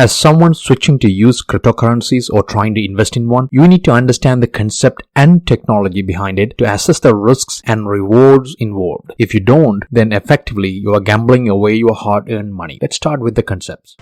As someone switching to use cryptocurrencies or trying to invest in one, you need to understand the concept and technology behind it to assess the risks and rewards involved. If you don't, then effectively you are gambling away your hard-earned money. Let's start with the concepts.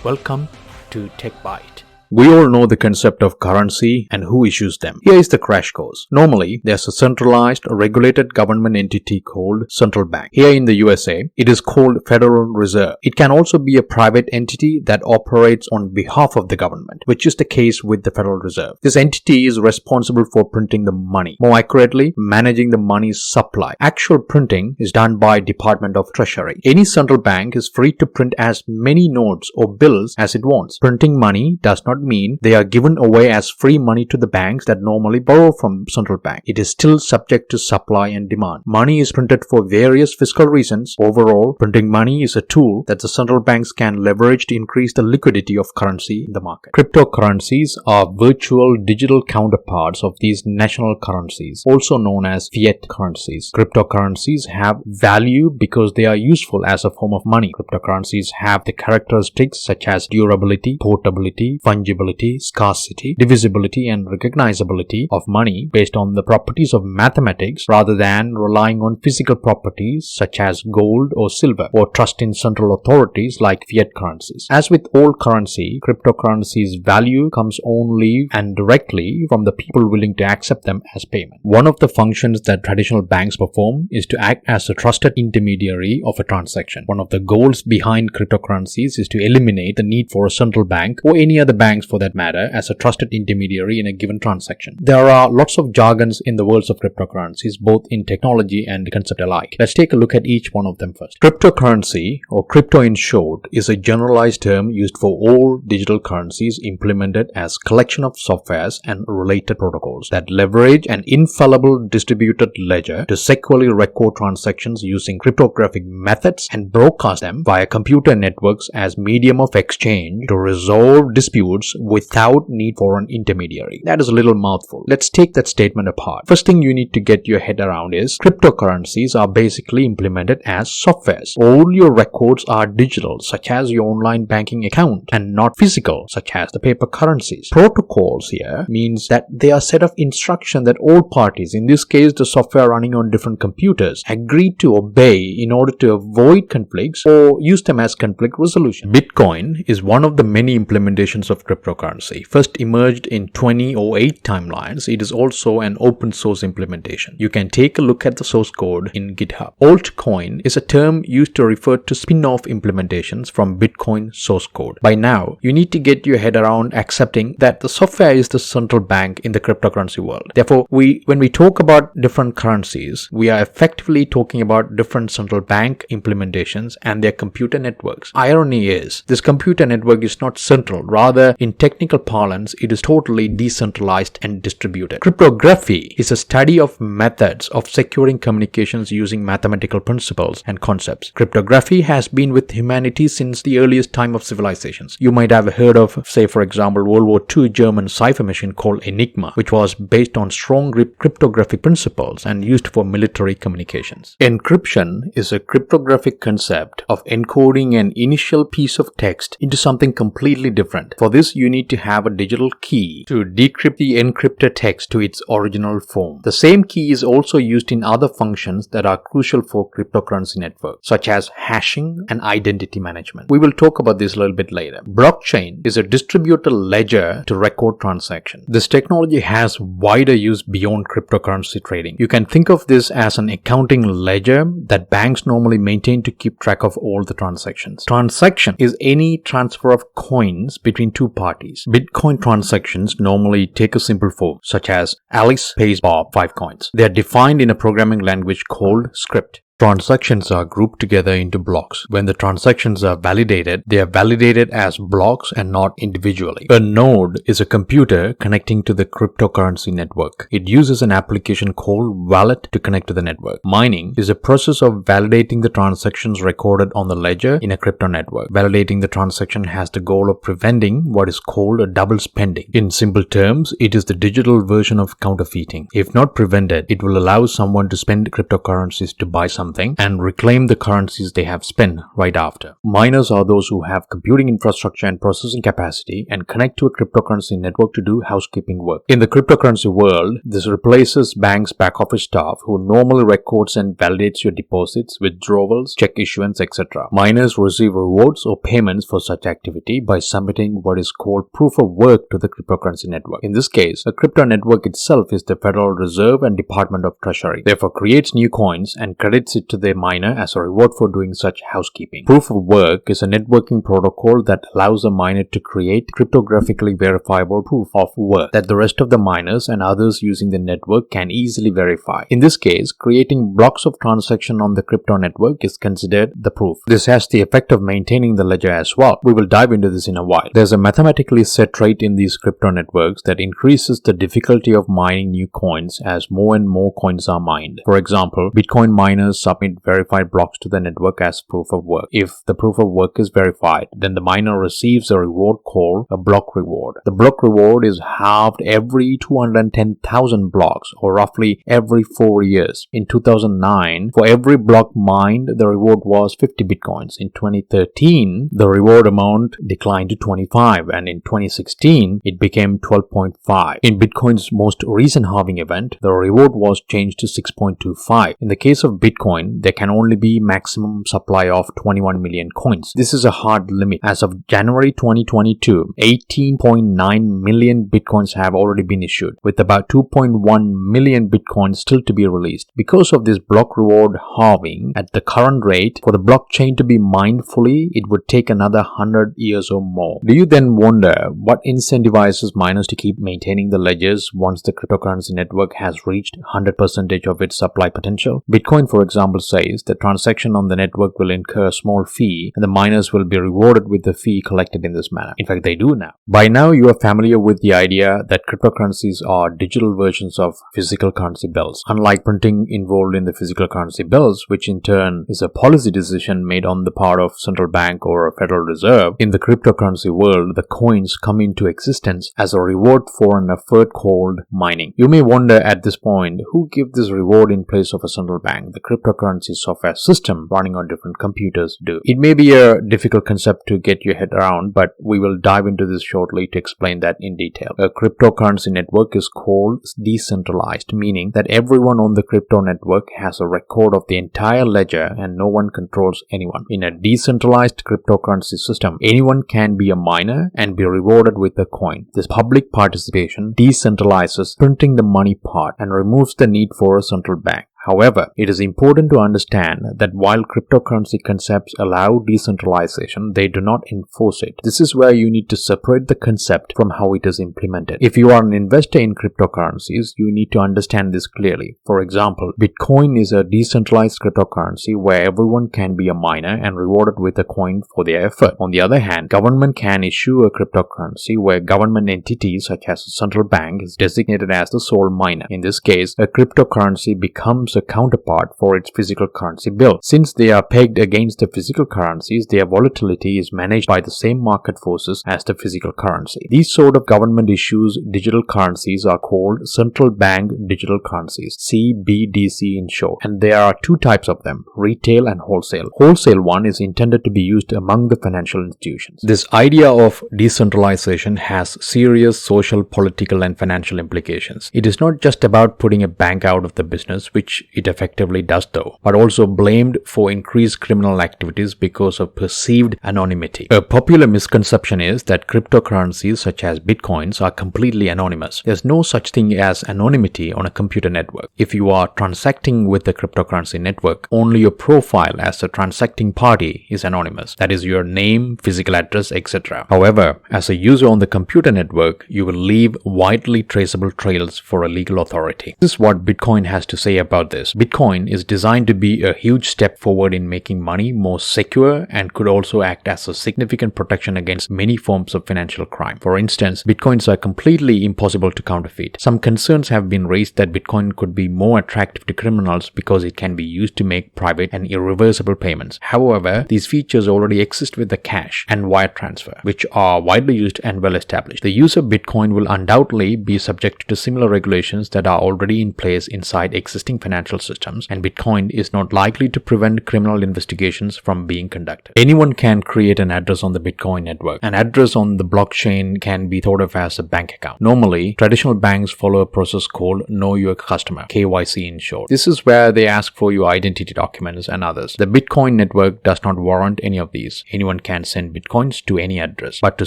Welcome to TechByte. We all know the concept of currency and who issues them. Here is the crash course. Normally, there's a centralized, regulated government entity called central bank. Here in the USA, it is called Federal Reserve. It can also be a private entity that operates on behalf of the government, which is the case with the Federal Reserve. This entity is responsible for printing the money. More accurately, managing the money's supply. Actual printing is done by Department of Treasury. Any central bank is free to print as many notes or bills as it wants. Printing money does not mean they are given away as free money to the banks that normally borrow from central bank. It is still subject to supply and demand. Money is printed for various fiscal reasons. Overall, printing money is a tool that the central banks can leverage to increase the liquidity of currency in the market. Cryptocurrencies are virtual digital counterparts of these national currencies, also known as fiat currencies. Cryptocurrencies have value because they are useful as a form of money. Cryptocurrencies have the characteristics such as durability, portability, fungibility, scarcity, divisibility, and recognizability of money based on the properties of mathematics rather than relying on physical properties such as gold or silver, or trust in central authorities like fiat currencies. As with all currency, cryptocurrencies' value comes only and directly from the people willing to accept them as payment. One of the functions that traditional banks perform is to act as a trusted intermediary of a transaction. One of the goals behind cryptocurrencies is to eliminate the need for a central bank or any other banks for that matter as a trusted intermediary in a given transaction. There are lots of jargons in the worlds of cryptocurrencies, both in technology and concept alike. Let's take a look at each one of them first. Cryptocurrency, or crypto in short, is a generalized term used for all digital currencies implemented as collection of softwares and related protocols that leverage an infallible distributed ledger to securely record transactions using cryptographic methods and broadcast them via computer networks as medium of exchange to resolve disputes without need for an intermediary. That is a little mouthful. Let's take that statement apart. First thing you need to get your head around is cryptocurrencies are basically implemented as softwares. All your records are digital, such as your online banking account, and not physical, such as the paper currencies. Protocols here means that they are a set of instructions that all parties, in this case the software running on different computers, agree to obey in order to avoid conflicts or use them as conflict resolution. Bitcoin is one of the many implementations of cryptocurrency. First emerged in 2008 timelines, it is also an open source implementation. You can take a look at the source code in GitHub. Altcoin is a term used to refer to spin-off implementations from Bitcoin source code. By now, you need to get your head around accepting that the software is the central bank in the cryptocurrency world. Therefore, when we talk about different currencies, we are effectively talking about different central bank implementations and their computer networks. Irony is, this computer network is not central, rather in technical parlance, it is totally decentralized and distributed. Cryptography is a study of methods of securing communications using mathematical principles and concepts. Cryptography has been with humanity since the earliest time of civilizations. You might have heard of, say for example, World War II German cipher machine called Enigma, which was based on strong cryptographic principles and used for military communications. Encryption is a cryptographic concept of encoding an initial piece of text into something completely different. For this, you need to have a digital key to decrypt the encrypted text to its original form. The same key is also used in other functions that are crucial for cryptocurrency networks, such as hashing and identity management. We will talk about this a little bit later. Blockchain is a distributed ledger to record transactions. This technology has wider use beyond cryptocurrency trading. You can think of this as an accounting ledger that banks normally maintain to keep track of all the transactions. Transaction is any transfer of coins between two parties. Bitcoin transactions normally take a simple form, such as Alice pays Bob 5 coins. They are defined in a programming language called script. Transactions are grouped together into blocks. When the transactions are validated, they are validated as blocks and not individually. A node is a computer connecting to the cryptocurrency network. It uses an application called wallet to connect to the network. Mining is a process of validating the transactions recorded on the ledger in a crypto network. Validating the transaction has the goal of preventing what is called a double spending. In simple terms, it is the digital version of counterfeiting. If not prevented, it will allow someone to spend cryptocurrencies to buy something something and reclaim the currencies they have spent right after. Miners are those who have computing infrastructure and processing capacity and connect to a cryptocurrency network to do housekeeping work. In the cryptocurrency world, this replaces banks' back office staff who normally records and validates your deposits, withdrawals, check issuance, etc. Miners receive rewards or payments for such activity by submitting what is called proof of work to the cryptocurrency network. In this case, a crypto network itself is the Federal Reserve and Department of Treasury. Therefore, creates new coins and credits it to the miner as a reward for doing such housekeeping. Proof of work is a networking protocol that allows a miner to create cryptographically verifiable proof of work that the rest of the miners and others using the network can easily verify. In this case, creating blocks of transaction on the crypto network is considered the proof. This has the effect of maintaining the ledger as well. We will dive into this in a while. There's a mathematically set rate in these crypto networks that increases the difficulty of mining new coins as more and more coins are mined. For example, Bitcoin miners submit verified blocks to the network as proof of work. If the proof of work is verified, then the miner receives a reward called a block reward. The block reward is halved every 210,000 blocks, or roughly every 4 years. In 2009, for every block mined, the reward was 50 Bitcoins. In 2013, the reward amount declined to 25, and in 2016, it became 12.5. In Bitcoin's most recent halving event, the reward was changed to 6.25. In the case of Bitcoin, there can only be maximum supply of 21 million coins. This is a hard limit. As of January 2022, 18.9 million Bitcoins have already been issued, with about 2.1 million Bitcoins still to be released. Because of this block reward halving, at the current rate, for the blockchain to be mined fully, it would take another 100 years or more. Do you then wonder what incentivizes miners to keep maintaining the ledgers once the cryptocurrency network has reached 100% of its supply potential? Bitcoin, for example, says the transaction on the network will incur a small fee and the miners will be rewarded with the fee collected in this manner. In fact, they do now. By now, you are familiar with the idea that cryptocurrencies are digital versions of physical currency bills. Unlike printing involved in the physical currency bills, which in turn is a policy decision made on the part of central bank or a Federal Reserve, in the cryptocurrency world, the coins come into existence as a reward for an effort called mining. You may wonder at this point, who gives this reward in place of a central bank? The cryptocurrency software system running on different computers do. It may be a difficult concept to get your head around, but we will dive into this shortly to explain that in detail. A cryptocurrency network is called decentralized, meaning that everyone on the crypto network has a record of the entire ledger and no one controls anyone. In a decentralized cryptocurrency system, anyone can be a miner and be rewarded with a coin. This public participation decentralizes printing the money part and removes the need for a central bank. However, it is important to understand that while cryptocurrency concepts allow decentralization, they do not enforce it. This is where you need to separate the concept from how it is implemented. If you are an investor in cryptocurrencies, you need to understand this clearly. For example, Bitcoin is a decentralized cryptocurrency where everyone can be a miner and rewarded with a coin for their effort. On the other hand, government can issue a cryptocurrency where government entities such as a central bank is designated as the sole miner. In this case, a cryptocurrency becomes a counterpart for its physical currency bill. Since they are pegged against the physical currencies, their volatility is managed by the same market forces as the physical currency. These sort of government issues digital currencies are called central bank digital currencies, CBDC in short, and there are two types of them, retail and wholesale. Wholesale one is intended to be used among the financial institutions. This idea of decentralization has serious social, political and financial implications. It is not just about putting a bank out of the business, which it effectively does though, but also blamed for increased criminal activities because of perceived anonymity. A popular misconception is that cryptocurrencies such as bitcoins are completely anonymous. There's no such thing as anonymity on a computer network. If you are transacting with the cryptocurrency network, only your profile as a transacting party is anonymous. That is your name, physical address, etc. However, as a user on the computer network, you will leave widely traceable trails for a legal authority. This is what Bitcoin has to say about this. Bitcoin is designed to be a huge step forward in making money more secure and could also act as a significant protection against many forms of financial crime. For instance, Bitcoins are completely impossible to counterfeit. Some concerns have been raised that Bitcoin could be more attractive to criminals because it can be used to make private and irreversible payments. However, these features already exist with the cash and wire transfer, which are widely used and well established. The use of Bitcoin will undoubtedly be subject to similar regulations that are already in place inside existing financial financial systems, and Bitcoin is not likely to prevent criminal investigations from being conducted. Anyone can create an address on the Bitcoin network. An address on the blockchain can be thought of as a bank account. Normally, traditional banks follow a process called Know Your Customer, KYC in short. This is where they ask for your identity documents and others. The Bitcoin network does not warrant any of these. Anyone can send Bitcoins to any address. But to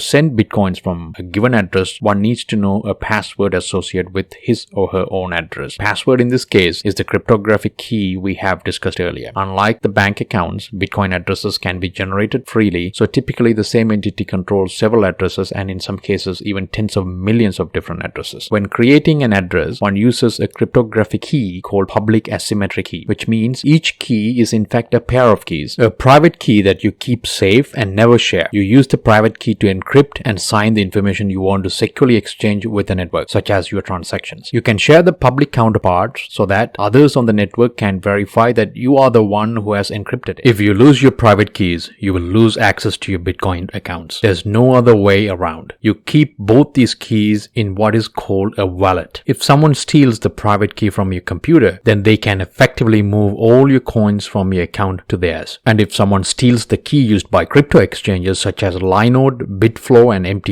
send Bitcoins from a given address, one needs to know a password associated with his or her own address. Password in this case is the cryptographic key we have discussed earlier. Unlike the bank accounts, Bitcoin addresses can be generated freely, so typically the same entity controls several addresses and in some cases even tens of millions of different addresses. When creating an address, one uses a cryptographic key called public asymmetric key, which means each key is in fact a pair of keys, a private key that you keep safe and never share. You use the private key to encrypt and sign the information you want to securely exchange with the network, such as your transactions. You can share the public counterparts so that others on the network can verify that you are the one who has encrypted it. If you lose your private keys, you will lose access to your Bitcoin accounts. There's no other way around. You keep both these keys in what is called a wallet. If someone steals the private key from your computer, then they can effectively move all your coins from your account to theirs. And if someone steals the key used by crypto exchanges such as Linode, Bitflow, and Mt.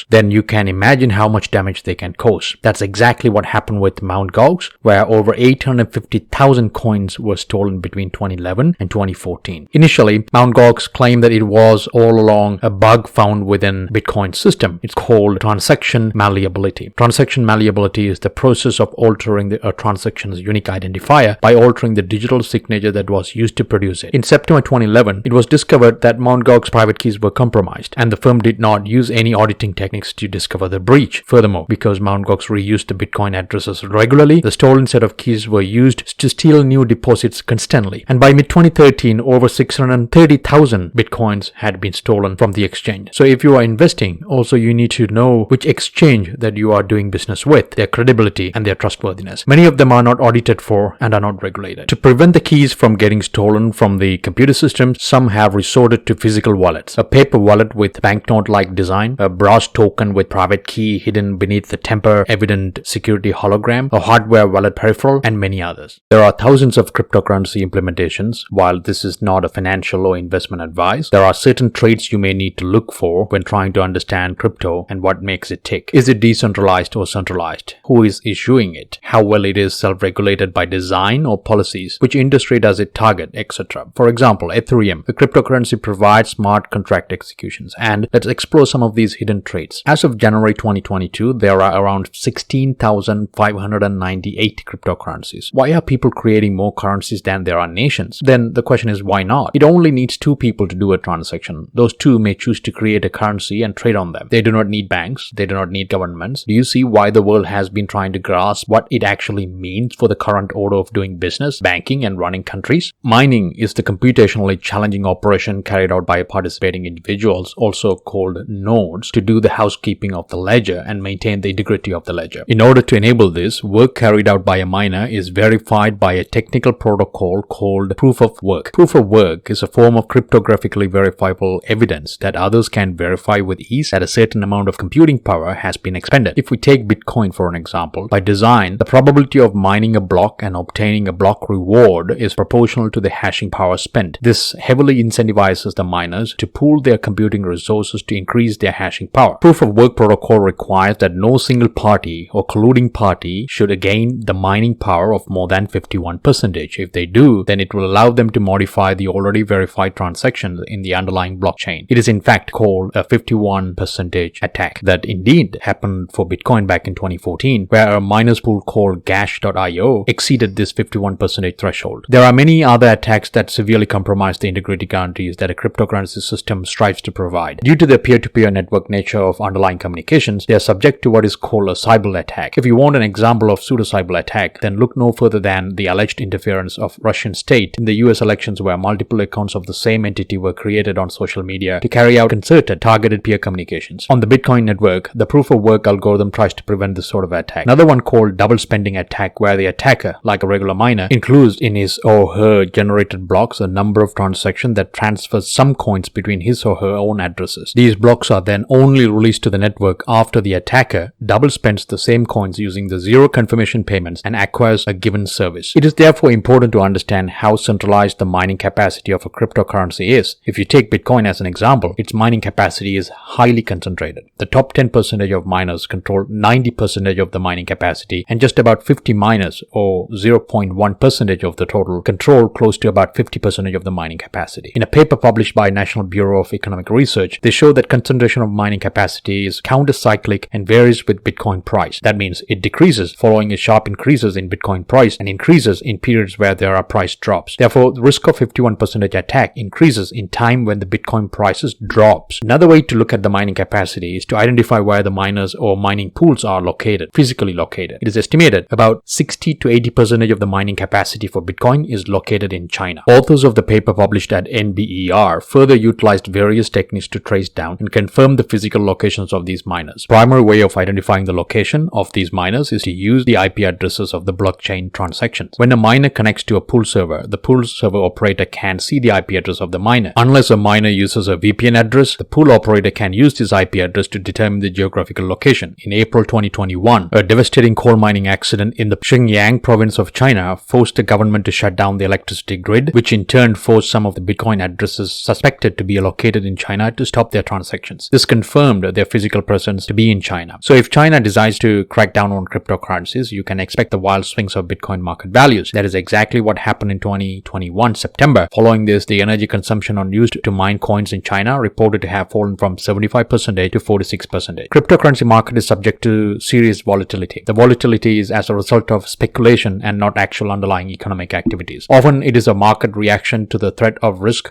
then you can imagine how much damage they can cause. That's exactly what happened with Mt. Gox, where over 850,000 coins were stolen between 2011 and 2014. Initially, Mt. Gox claimed that it was all along a bug found within Bitcoin's system. It's called transaction malleability. Transaction malleability is the process of altering a transaction's unique identifier by altering the digital signature that was used to produce it. In September 2011, it was discovered that Mt. Gox's private keys were compromised, and the firm did not use any auditing techniques to discover the breach. Furthermore, because Mt. Gox reused the Bitcoin addresses regularly, the stolen set of keys were used to steal new deposits constantly. And by mid-2013, over 630,000 Bitcoins had been stolen from the exchange. So if you are investing, also you need to know which exchange that you are doing business with, their credibility and their trustworthiness. Many of them are not audited for and are not regulated. To prevent the keys from getting stolen from the computer system, some have resorted to physical wallets. A paper wallet with banknote-like design, a brass token with private key hidden beneath the tamper-evident security hologram, a hardware wallet peripheral, and many others. There are thousands of cryptocurrency implementations. While this is not a financial or investment advice, there are certain traits you may need to look for when trying to understand crypto and what makes it tick. Is it decentralized or centralized? Who is issuing it? How well it is self-regulated by design or policies? Which industry does it target, etc. For example, Ethereum, the cryptocurrency, provides smart contract executions. And let's explore some of these hidden traits. As of January 2022, there are around 16,598 cryptocurrencies. Why are people creating more currencies than there are nations? Then the question is, why not? It only needs two people to do a transaction. Those two may choose to create a currency and trade on them. They do not need banks. They do not need governments. Do you see why the world has been trying to grasp what it actually means for the current order of doing business, banking, and running countries? Mining is the computationally challenging operation carried out by participating individuals, also called nodes, to do the housekeeping of the ledger and maintain the integrity of the ledger. In order to enable this, work carried out by a miner is verified by a technical protocol called proof of work. Proof of work is a form of cryptographically verifiable evidence that others can verify with ease that a certain amount of computing power has been expended. If we take Bitcoin for an example, by design, the probability of mining a block and obtaining a block reward is proportional to the hashing power spent. This heavily incentivizes the miners to pool their computing resources to increase their hashing power. Proof of work protocol requires that no single party or colluding party should gain the mining power of more than 51%. If they do, then it will allow them to modify the already verified transactions in the underlying blockchain. It is in fact called a 51% attack that indeed happened for Bitcoin back in 2014, where a miners pool called Gash.io exceeded this 51% threshold. There are many other attacks that severely compromise the integrity guarantees that a cryptocurrency system strives to provide. Due to the peer-to-peer network nature of underlying communications, they are subject to what is called a cyber attack. If you want an example of pseudo-cyber attack, then look no further than the alleged interference of Russian state in the US elections, where multiple accounts of the same entity were created on social media to carry out concerted, targeted peer communications. On the Bitcoin network, the proof of work algorithm tries to prevent this sort of attack. Another one called double spending attack, where the attacker, like a regular miner, includes in his or her generated blocks a number of transactions that transfers some coins between his or her own addresses. These blocks are then only released to the network after the attacker double spends the same coins using the zero confirmation payments and acquires a given government service. It is therefore important to understand how centralized the mining capacity of a cryptocurrency is. If you take Bitcoin as an example, its mining capacity is highly concentrated. The top 10% of miners control 90% of the mining capacity, and just about 50 miners, or 0.1% of the total, control close to about 50% of the mining capacity. In a paper published by National Bureau of Economic Research, they show that concentration of mining capacity is counter-cyclic and varies with Bitcoin price. That means it decreases following a sharp increases in Bitcoin price and increases in periods where there are price drops. Therefore, the risk of 51% attack increases in time when the Bitcoin prices drops. Another way to look at the mining capacity is to identify where the miners or mining pools are located, physically located. It is estimated about 60 to 80% of the mining capacity for Bitcoin is located in China. Authors of the paper published at NBER further utilized various techniques to trace down and confirm the physical locations of these miners. Primary way of identifying the location of these miners is to use the IP addresses of the blockchain transactions. When a miner connects to a pool server, the pool server operator can see the IP address of the miner. Unless a miner uses a VPN address, the pool operator can use this IP address to determine the geographical location. In April 2021, a devastating coal mining accident in the Xinjiang province of China forced the government to shut down the electricity grid, which in turn forced some of the Bitcoin addresses suspected to be located in China to stop their transactions. This confirmed their physical presence to be in China. So if China decides to crack down on cryptocurrencies, you can expect the wild swings of Bitcoin market values. That is exactly what happened in 2021 September. Following this, the energy consumption used to mine coins in China reported to have fallen from 75% to 46%. Cryptocurrency market is subject to serious volatility. The volatility is as a result of speculation and not actual underlying economic activities. Often it is a market reaction to the threat of risk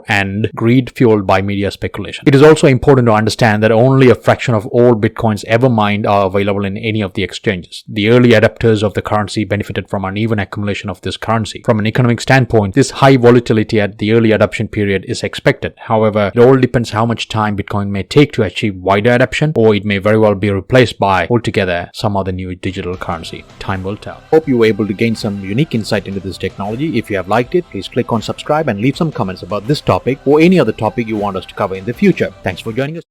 and greed fueled by media speculation. It is also important to understand that only a fraction of all Bitcoins ever mined are available in any of the exchanges. The early adopters of the currency benefited from uneven accumulation of this currency. From an economic standpoint, this high volatility at the early adoption period is expected. However, it all depends how much time Bitcoin may take to achieve wider adoption, or it may very well be replaced by altogether some other new digital currency. Time will tell. Hope you were able to gain some unique insight into this technology. If you have liked it, please click on subscribe and leave some comments about this topic or any other topic you want us to cover in the future. Thanks for joining us.